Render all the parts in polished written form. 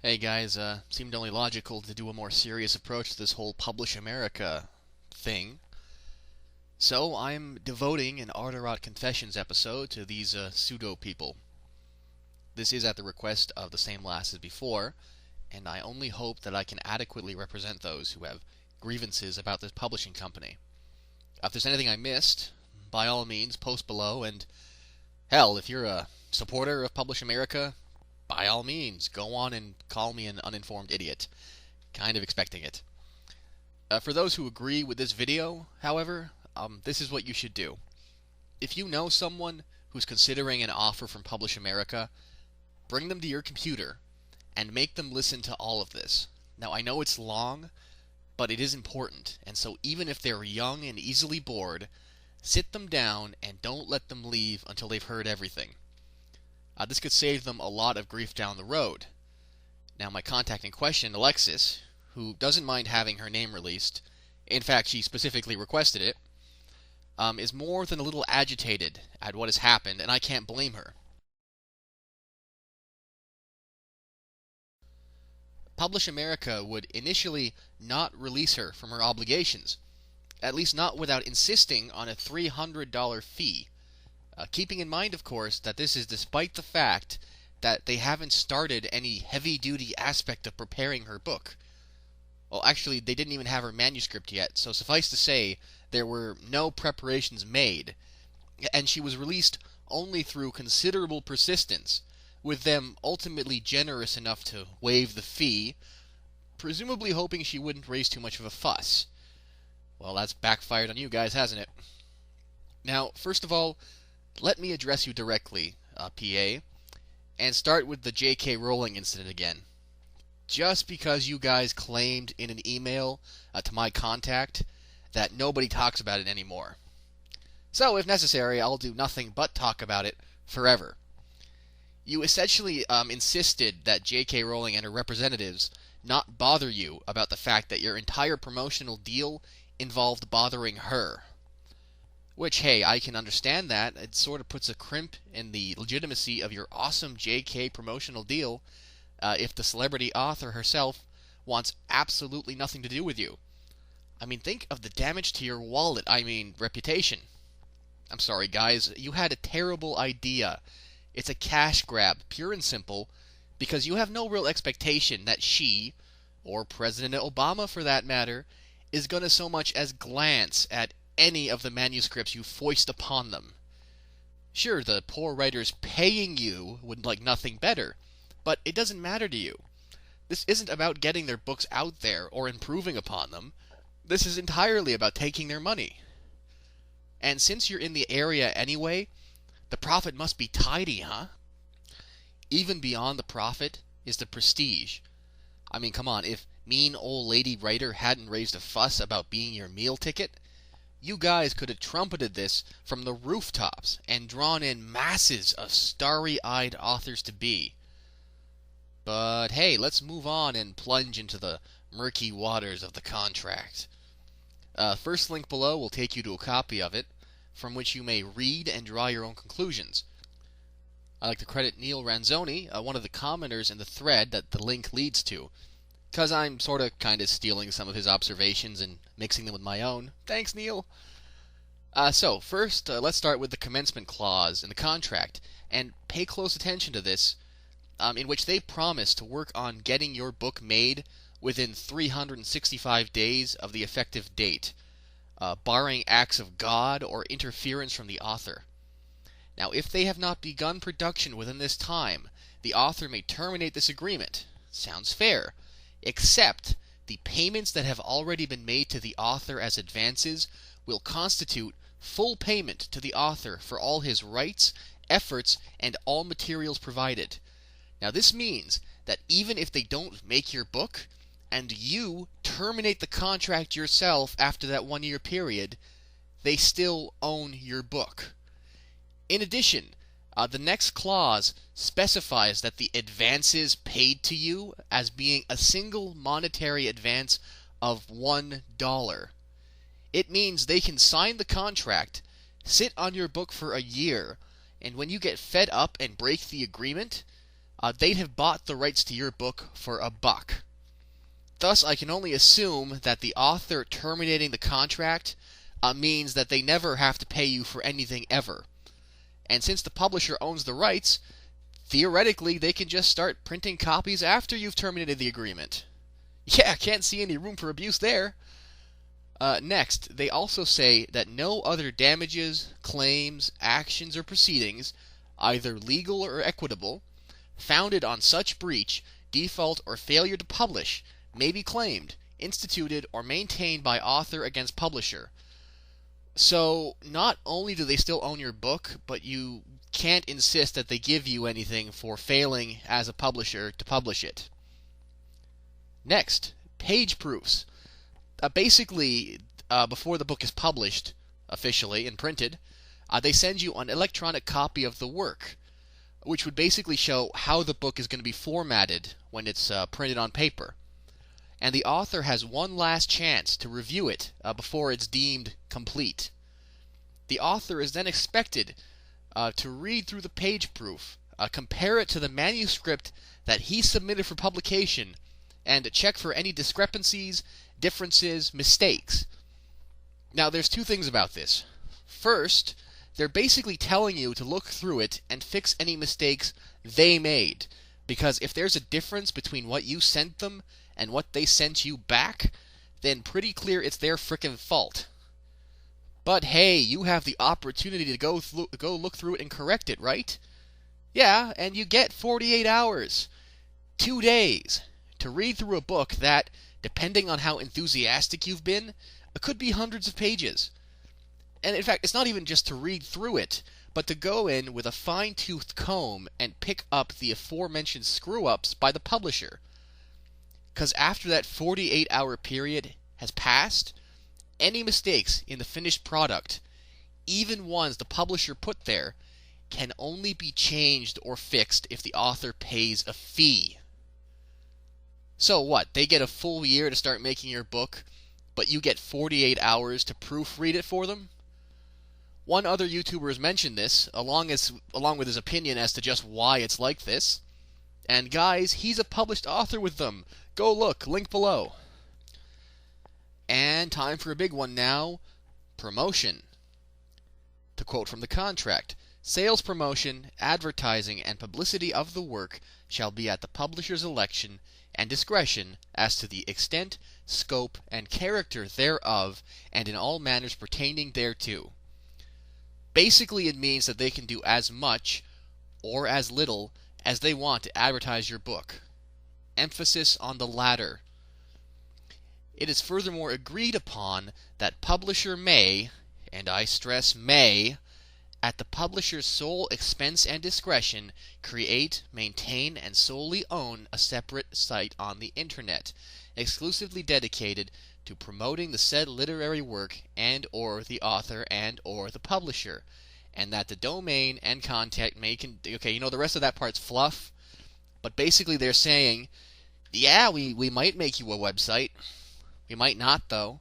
Hey guys, seemed only logical to do a more serious approach to this whole PublishAmerica thing. So I'm devoting an ArtOrAut Confessions episode to these pseudo people. This is at the request of the same lass as before, and I only hope that I can adequately represent those who have grievances about this publishing company. If there's anything I missed, by all means post below, and hell, if you're a supporter of PublishAmerica, by all means, go on and call me an uninformed idiot. Kind of expecting it. For those who agree with this video, however, this is what you should do. If you know someone who's considering an offer from PublishAmerica, bring them to your computer and make them listen to all of this. Now, I know it's long, but it is important, and so even if they're young and easily bored, sit them down and don't let them leave until they've heard everything. This could save them a lot of grief down the road. Now, my contact in question, Alexis, who doesn't mind having her name released, in fact, she specifically requested it, is more than a little agitated at what has happened, and I can't blame her. PublishAmerica would initially not release her from her obligations, at least not without insisting on a $300 fee. Keeping in mind, of course, that this is despite the fact that they haven't started any heavy-duty aspect of preparing her book. Well, actually, they didn't even have her manuscript yet, so suffice to say, there were no preparations made, and she was released only through considerable persistence, with them ultimately generous enough to waive the fee, presumably hoping she wouldn't raise too much of a fuss. Well, that's backfired on you guys, hasn't it? Now, first of all, let me address you directly, PA, and start with the J.K. Rowling incident again. Just because you guys claimed in an email to my contact that nobody talks about it anymore. So, if necessary, I'll do nothing but talk about it forever. You essentially insisted that J.K. Rowling and her representatives not bother you about the fact that your entire promotional deal involved bothering her. Which, hey, I can understand that. It sort of puts a crimp in the legitimacy of your awesome JK promotional deal if the celebrity author herself wants absolutely nothing to do with you. I mean, think of the damage to your wallet, reputation. I'm sorry, guys, you had a terrible idea. It's a cash grab, pure and simple, because you have no real expectation that she, or President Obama for that matter, is going to so much as glance at any of the manuscripts you foist upon them. Sure, the poor writers paying you would like nothing better, but it doesn't matter to you. This isn't about getting their books out there or improving upon them. This is entirely about taking their money. And since you're in the area anyway, the profit must be tidy, huh? Even beyond the profit is the prestige. I mean, come on, if mean old lady writer hadn't raised a fuss about being your meal ticket, you guys could have trumpeted this from the rooftops and drawn in masses of starry-eyed authors-to-be. But hey, let's move on and plunge into the murky waters of the contract. First link below will take you to a copy of it, from which you may read and draw your own conclusions. I'd like to credit Neil Ranzoni, one of the commenters in the thread that the link leads to, because I'm kind of stealing some of his observations and mixing them with my own. Thanks, Neil! So, first, let's start with the commencement clause in the contract, and pay close attention to this, in which they promise to work on getting your book made within 365 days of the effective date, barring acts of God or interference from the author. Now, if they have not begun production within this time, the author may terminate this agreement. Sounds fair. Except the payments that have already been made to the author as advances will constitute full payment to the author for all his rights, efforts, and all materials provided. Now, this means that even if they don't make your book, and you terminate the contract yourself after that 1-year period, they still own your book. In addition, the next clause specifies that the advances paid to you as being a single monetary advance of $1. It means they can sign the contract, sit on your book for a year, and when you get fed up and break the agreement, they'd have bought the rights to your book for $1. Thus, I can only assume that the author terminating the contract means that they never have to pay you for anything ever. And since the publisher owns the rights, theoretically they can just start printing copies after you've terminated the agreement. Yeah, can't see any room for abuse there. Next, they also say that no other damages, claims, actions, or proceedings, either legal or equitable, founded on such breach, default, or failure to publish, may be claimed, instituted, or maintained by author against publisher. So, not only do they still own your book, but you can't insist that they give you anything for failing as a publisher to publish it. Next, page proofs. Basically, before the book is published officially and printed, they send you an electronic copy of the work, which would basically show how the book is going to be formatted when it's printed on paper. And the author has one last chance to review it before it's deemed complete. The author is then expected to read through the page proof, compare it to the manuscript that he submitted for publication, and check for any discrepancies, differences, mistakes. Now, there's two things about this. First, they're basically telling you to look through it and fix any mistakes they made, because if there's a difference between what you sent them and what they sent you back, then pretty clear it's their frickin' fault. But hey, you have the opportunity to go look through it and correct it, right? Yeah, and you get 48 hours, 2 days, to read through a book that, depending on how enthusiastic you've been, could be hundreds of pages. And in fact, it's not even just to read through it, but to go in with a fine-toothed comb and pick up the aforementioned screw-ups by the publisher. Because after that 48-hour period has passed, any mistakes in the finished product, even ones the publisher put there, can only be changed or fixed if the author pays a fee. So what, they get a full year to start making your book, but you get 48 hours to proofread it for them? One other YouTuber has mentioned this, along with his opinion as to just why it's like this. And guys, he's a published author with them. Go look, link below. And time for a big one now, promotion. To quote from the contract, sales promotion, advertising, and publicity of the work shall be at the publisher's election and discretion as to the extent, scope, and character thereof, and in all matters pertaining thereto. Basically, it means that they can do as much, or as little, as they want to advertise your book. Emphasis on the latter. It is furthermore agreed upon that publisher may, and I stress may, at the publisher's sole expense and discretion, create, maintain, and solely own a separate site on the Internet, exclusively dedicated to promoting the said literary work and or the author and or the publisher, and that the domain and content may okay, the rest of that part's fluff, but basically they're saying, yeah, we might make you a website. We might not, though.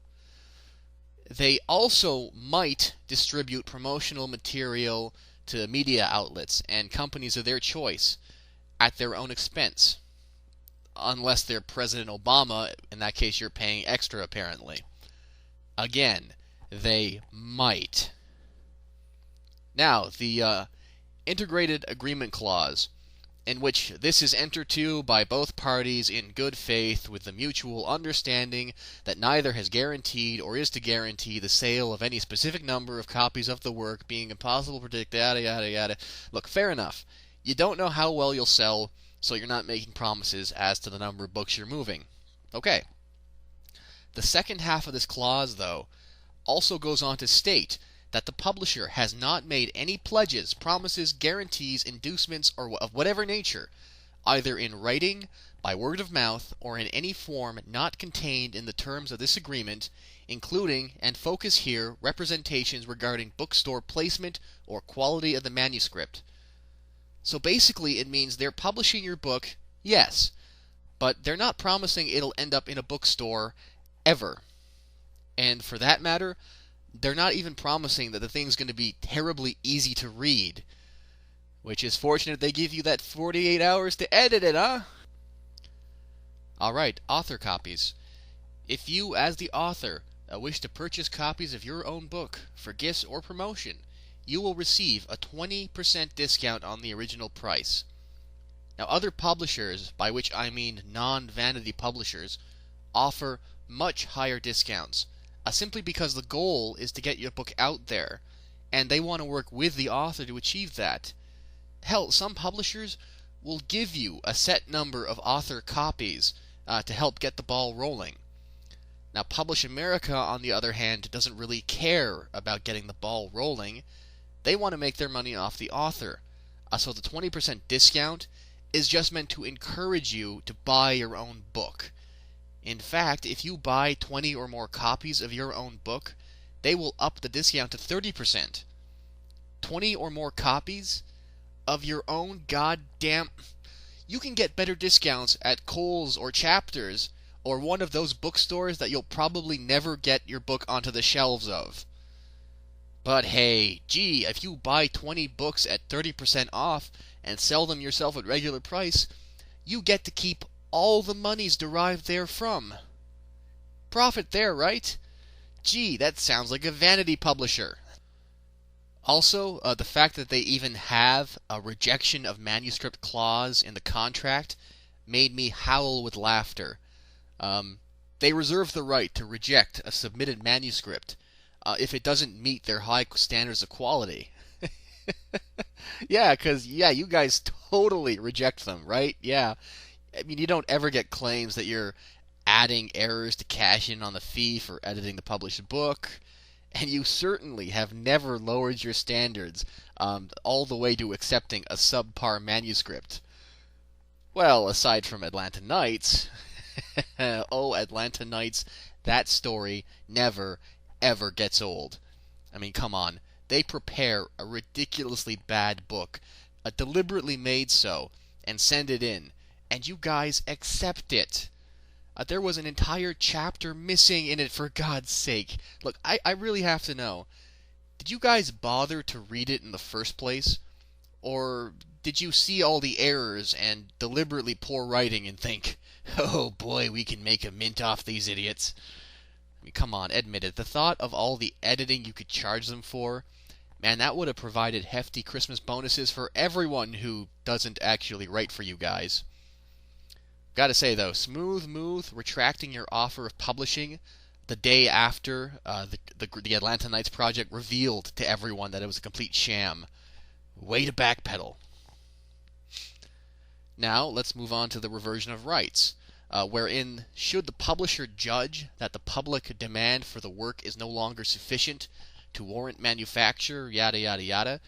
They also might distribute promotional material to media outlets and companies of their choice at their own expense. Unless they're President Obama, in that case you're paying extra, apparently. Again, they might. Now, the integrated agreement clause, in which this is entered to by both parties in good faith with the mutual understanding that neither has guaranteed or is to guarantee the sale of any specific number of copies of the work, being impossible to predict, yada yada yada. Look, fair enough. You don't know how well you'll sell, so you're not making promises as to the number of books you're moving. Okay. The second half of this clause, though, also goes on to state that the publisher has not made any pledges, promises, guarantees, inducements, or of whatever nature, either in writing, by word of mouth, or in any form not contained in the terms of this agreement, including, and focus here, representations regarding bookstore placement or quality of the manuscript. So basically it means they're publishing your book, yes, but they're not promising it'll end up in a bookstore ever. And for that matter, they're not even promising that the thing's going to be terribly easy to read. Which is fortunate they give you that 48 hours to edit it, huh? Alright, author copies. If you, as the author, wish to purchase copies of your own book for gifts or promotion, you will receive a 20% discount on the original price. Now, other publishers, by which I mean non-vanity publishers, offer much higher discounts, simply because the goal is to get your book out there, and they want to work with the author to achieve that. Hell, some publishers will give you a set number of author copies to help get the ball rolling. Now, PublishAmerica, on the other hand, doesn't really care about getting the ball rolling. They want to make their money off the author. So the 20% discount is just meant to encourage you to buy your own book. In fact, if you buy 20 or more copies of your own book, they will up the discount to 30%. 20 or more copies of your own goddamn... You can get better discounts at Kohl's or Chapters or one of those bookstores that you'll probably never get your book onto the shelves of. But hey, gee, if you buy 20 books at 30% off and sell them yourself at regular price, you get to keep all the monies derived therefrom. Profit there, right? Gee, that sounds like a vanity publisher. Also, the fact that they even have a rejection of manuscript clause in the contract made me howl with laughter. They reserve the right to reject a submitted manuscript if it doesn't meet their high standards of quality. Yeah, because, you guys totally reject them, right? Yeah. I mean, you don't ever get claims that you're adding errors to cash in on the fee for editing the published book. And you certainly have never lowered your standards all the way to accepting a subpar manuscript. Well, aside from Atlanta Nights... Oh, Atlanta Nights, that story never, ever gets old. I mean, come on. They prepare a ridiculously bad book, deliberately made so, and send it in, and you guys accept it. There was an entire chapter missing in it, for God's sake. Look, I really have to know. Did you guys bother to read it in the first place? Or did you see all the errors and deliberately poor writing and think, oh boy, we can make a mint off these idiots? I mean, come on, admit it. The thought of all the editing you could charge them for, man, that would have provided hefty Christmas bonuses for everyone who doesn't actually write for you guys. Gotta say, though, smooth move retracting your offer of publishing the day after the Atlanta Nights project revealed to everyone that it was a complete sham. Way to backpedal. Now, let's move on to the reversion of rights, wherein, should the publisher judge that the public demand for the work is no longer sufficient to warrant manufacture, yada yada yada,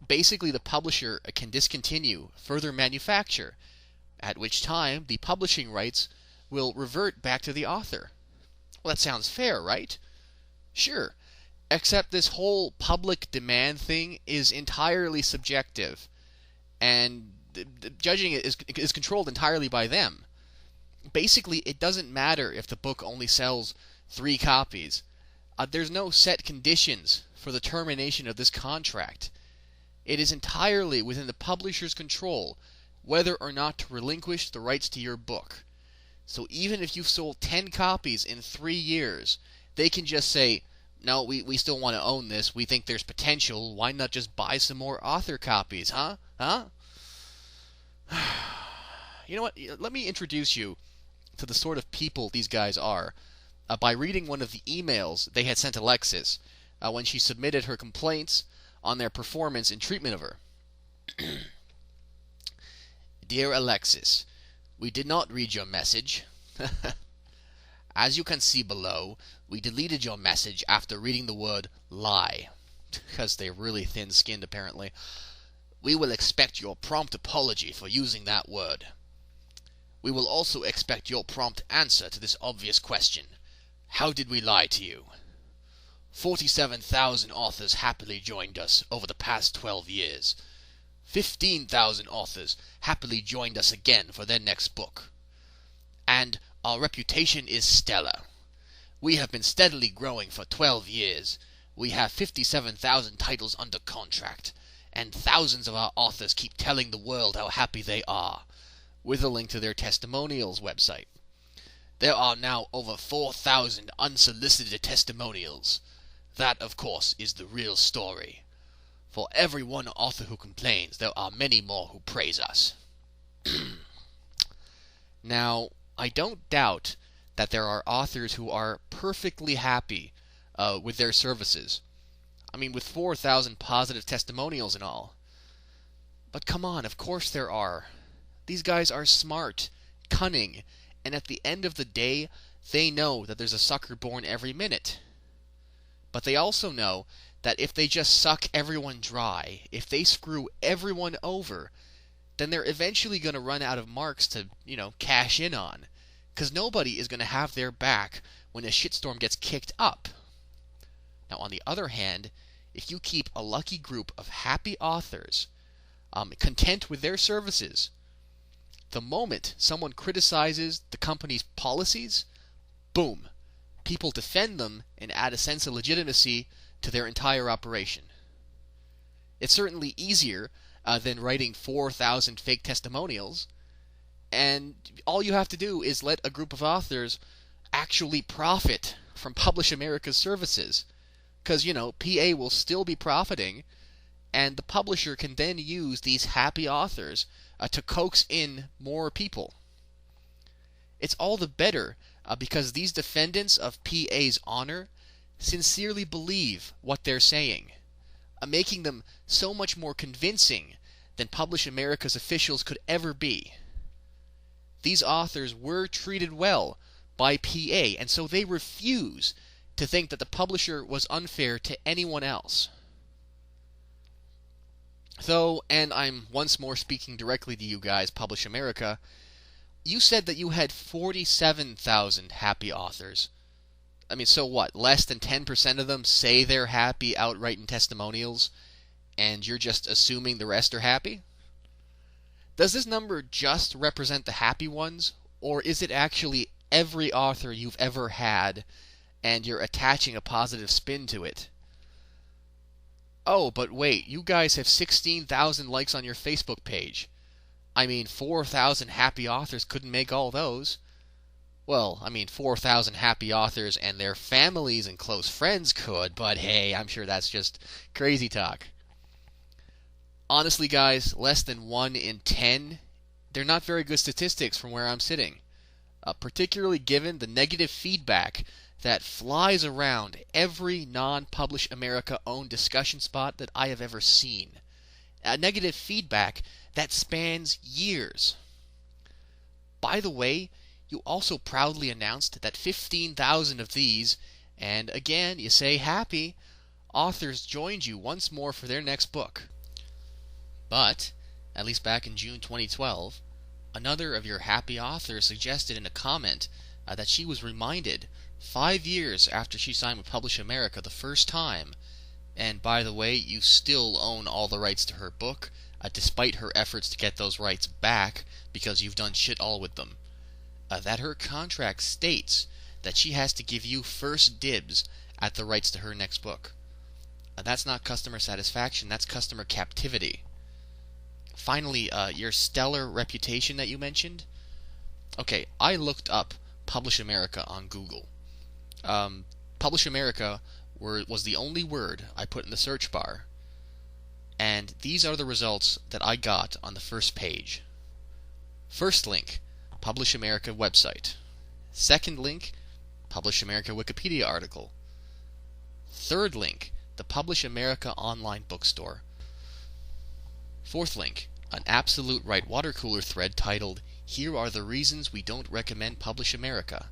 basically the publisher can discontinue further manufacture, at which time the publishing rights will revert back to the author. Well, that sounds fair, right? Sure, except this whole public demand thing is entirely subjective, and judging it is controlled entirely by them. Basically, it doesn't matter if the book only sells 3 copies. There's no set conditions for the termination of this contract. It is entirely within the publisher's control whether or not to relinquish the rights to your book. So even if you've sold 10 copies in 3 years, they can just say, no, we still want to own this, we think there's potential, why not just buy some more author copies, huh? You know what, let me introduce you to the sort of people these guys are by reading one of the emails they had sent Alexis when she submitted her complaints on their performance and treatment of her. Dear Alexis, we did not read your message. As you can see below, we deleted your message after reading the word lie, because they're really thin-skinned apparently. We will expect your prompt apology for using that word. We will also expect your prompt answer to this obvious question. How did we lie to you? 47,000 authors happily joined us over the past 12 years. 15,000 authors happily joined us again for their next book. And our reputation is stellar. We have been steadily growing for 12 years. We have 57,000 titles under contract, and thousands of our authors keep telling the world how happy they are, with a link to their testimonials website. There are now over 4,000 unsolicited testimonials. That, of course, is the real story. For every one author who complains, there are many more who praise us. Now, I don't doubt that there are authors who are perfectly happy with their services. I mean, with 4,000 positive testimonials and all. But come on, of course there are. These guys are smart, cunning, and at the end of the day, they know that there's a sucker born every minute. But they also know that if they just suck everyone dry, if they screw everyone over, then they're eventually going to run out of marks to, cash in on. Because nobody is going to have their back when a shitstorm gets kicked up. Now, on the other hand, if you keep a lucky group of happy authors, content with their services, the moment someone criticizes the company's policies, boom, people defend them and add a sense of legitimacy to their entire operation. It's certainly easier than writing 4,000 fake testimonials, and all you have to do is let a group of authors actually profit from PublishAmerica's services. Because, PA will still be profiting, and the publisher can then use these happy authors to coax in more people. It's all the better because these defendants of PA's honor sincerely believe what they're saying, making them so much more convincing than PublishAmerica's officials could ever be. These authors were treated well by PA, and so they refuse to think that the publisher was unfair to anyone else. So, and I'm once more speaking directly to you guys, PublishAmerica, you said that you had 47,000 happy authors. I mean, so what? Less than 10% of them say they're happy outright in testimonials, and you're just assuming the rest are happy? Does this number just represent the happy ones, or is it actually every author you've ever had, and you're attaching a positive spin to it? Oh, but wait, you guys have 16,000 likes on your Facebook page. I mean, 4,000 happy authors couldn't make all those. Well, I mean, 4,000 happy authors and their families and close friends could, but hey, I'm sure that's just crazy talk. Honestly, guys, less than 1 in 10, they're not very good statistics from where I'm sitting. Particularly given the negative feedback that flies around every non-PublishAmerica-owned discussion spot that I have ever seen. Negative feedback that spans years. By the way, you also proudly announced that 15,000 of these, and again, you say happy, authors joined you once more for their next book. But, at least back in June 2012, another of your happy authors suggested in a comment that she was reminded 5 years after she signed with PublishAmerica the first time, and by the way, you still own all the rights to her book, despite her efforts to get those rights back because you've done shit all with them, that her contract states that she has to give you first dibs at the rights to her next book. That's not customer satisfaction, that's customer captivity. Finally, your stellar reputation that you mentioned. Okay, I looked up PublishAmerica on Google. PublishAmerica was the only word I put in the search bar. And these are the results that I got on the first page. First link, PublishAmerica website. Second link, PublishAmerica Wikipedia article. Third link, the PublishAmerica online bookstore. Fourth link, an absolute right water cooler thread titled, "Here are the reasons we don't recommend PublishAmerica."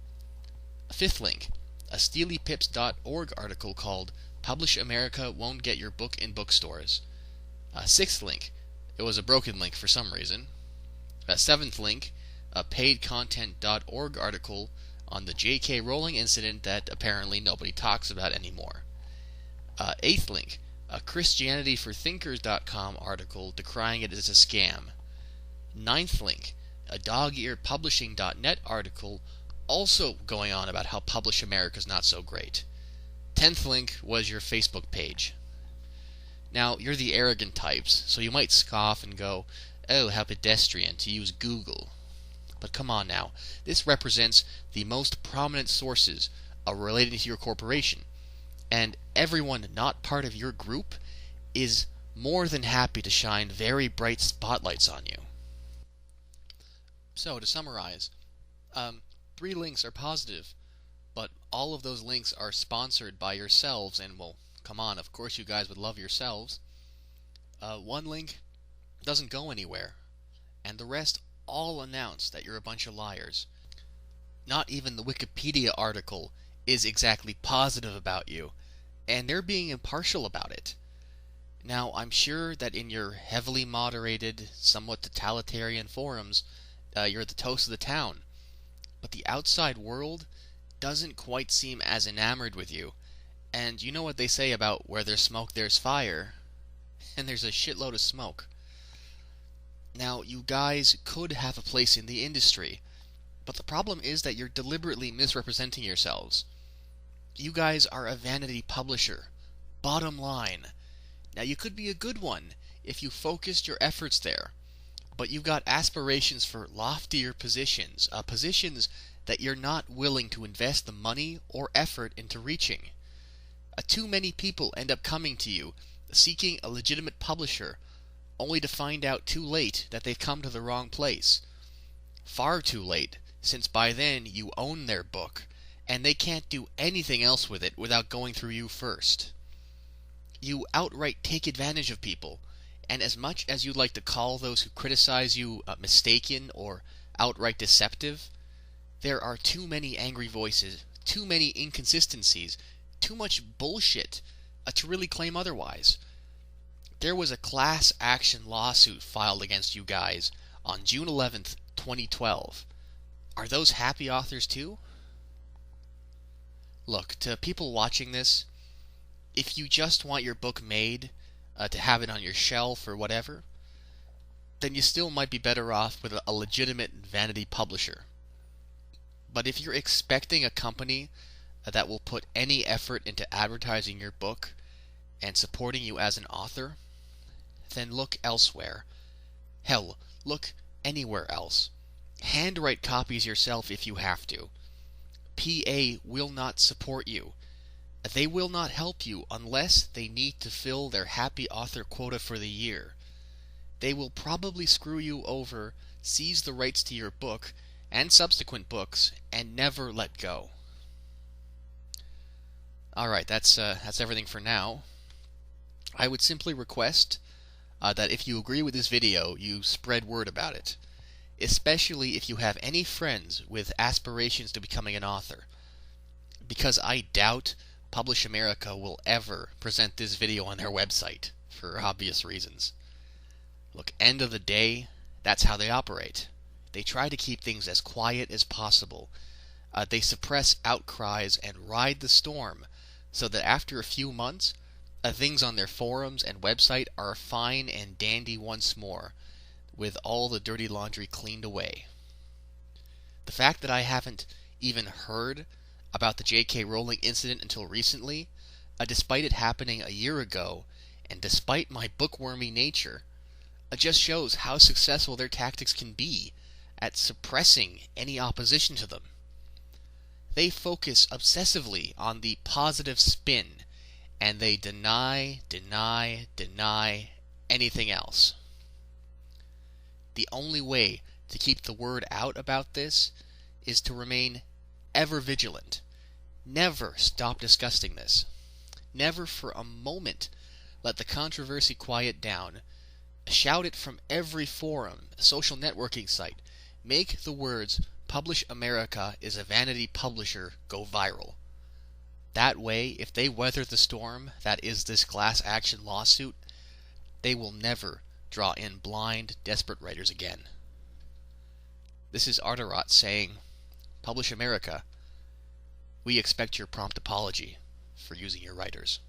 Fifth link, a steelypips.org article called "PublishAmerica Won't Get Your Book in Bookstores." Sixth link, it was a broken link for some reason. Seventh link, a paidcontent.org article on the J.K. Rowling incident that apparently nobody talks about anymore. Eighth link, a ChristianityForThinkers.com article decrying it as a scam. Ninth link, a dogearpublishing.net article also going on about how PublishAmerica is not so great. 10th link was your Facebook page. Now, you're the arrogant types, so you might scoff and go, "Oh, how pedestrian to use Google." But come on now, this represents the most prominent sources relating to your corporation, and everyone not part of your group is more than happy to shine very bright spotlights on you. So, to summarize, 3 links are positive, but all of those links are sponsored by yourselves, and well, come on, of course you guys would love yourselves. 1 link doesn't go anywhere, and the rest all announce that you're a bunch of liars. Not even the Wikipedia article is exactly positive about you, and they're being impartial about it. Now, I'm sure that in your heavily moderated, somewhat totalitarian forums, you're the toast of the town, but the outside world doesn't quite seem as enamored with you, and you know what they say about where there's smoke there's fire, and there's a shitload of smoke. Now, you guys could have a place in the industry, but the problem is that you're deliberately misrepresenting yourselves. You guys are a vanity publisher. Bottom line. Now, you could be a good one if you focused your efforts there, but you've got aspirations for loftier positions, positions that you're not willing to invest the money or effort into reaching. Too many people end up coming to you, seeking a legitimate publisher, only to find out too late that they've come to the wrong place. Far too late, since by then you own their book, and they can't do anything else with it without going through you first. You outright take advantage of people, and as much as you'd like to call those who criticize you mistaken or outright deceptive, there are too many angry voices, too many inconsistencies, too much bullshit to really claim otherwise. There was a class action lawsuit filed against you guys on June 11th, 2012. Are those happy authors too? Look, to people watching this, if you just want your book made, to have it on your shelf or whatever, then you still might be better off with a legitimate vanity publisher. But if you're expecting a company that will put any effort into advertising your book and supporting you as an author, then look elsewhere. Hell, look anywhere else. Handwrite copies yourself if you have to. PA will not support you. They will not help you unless they need to fill their happy author quota for the year. They will probably screw you over, seize the rights to your book and subsequent books, and never let go. Alright, that's everything for now. I would simply request that if you agree with this video, you spread word about it, especially if you have any friends with aspirations to becoming an author, because I doubt PublishAmerica will ever present this video on their website, for obvious reasons. Look, end of the day, that's how they operate. They try to keep things as quiet as possible. They suppress outcries and ride the storm, so that after a few months, things on their forums and website are fine and dandy once more, with all the dirty laundry cleaned away. The fact that I haven't even heard about the J.K. Rowling incident until recently, despite it happening a year ago, and despite my bookwormy nature, just shows how successful their tactics can be at suppressing any opposition to them. They focus obsessively on the positive spin, and they deny anything else. The only way to keep the word out about this is to remain ever vigilant. Never stop discussing this. Never for a moment let the controversy quiet down. Shout it from every forum, social networking site. Make the words "PublishAmerica is a vanity publisher" go viral. That way, if they weather the storm that is this class action lawsuit, they will never draw in blind, desperate writers again. This is ArtOrAut saying, PublishAmerica, we expect your prompt apology for using your writers.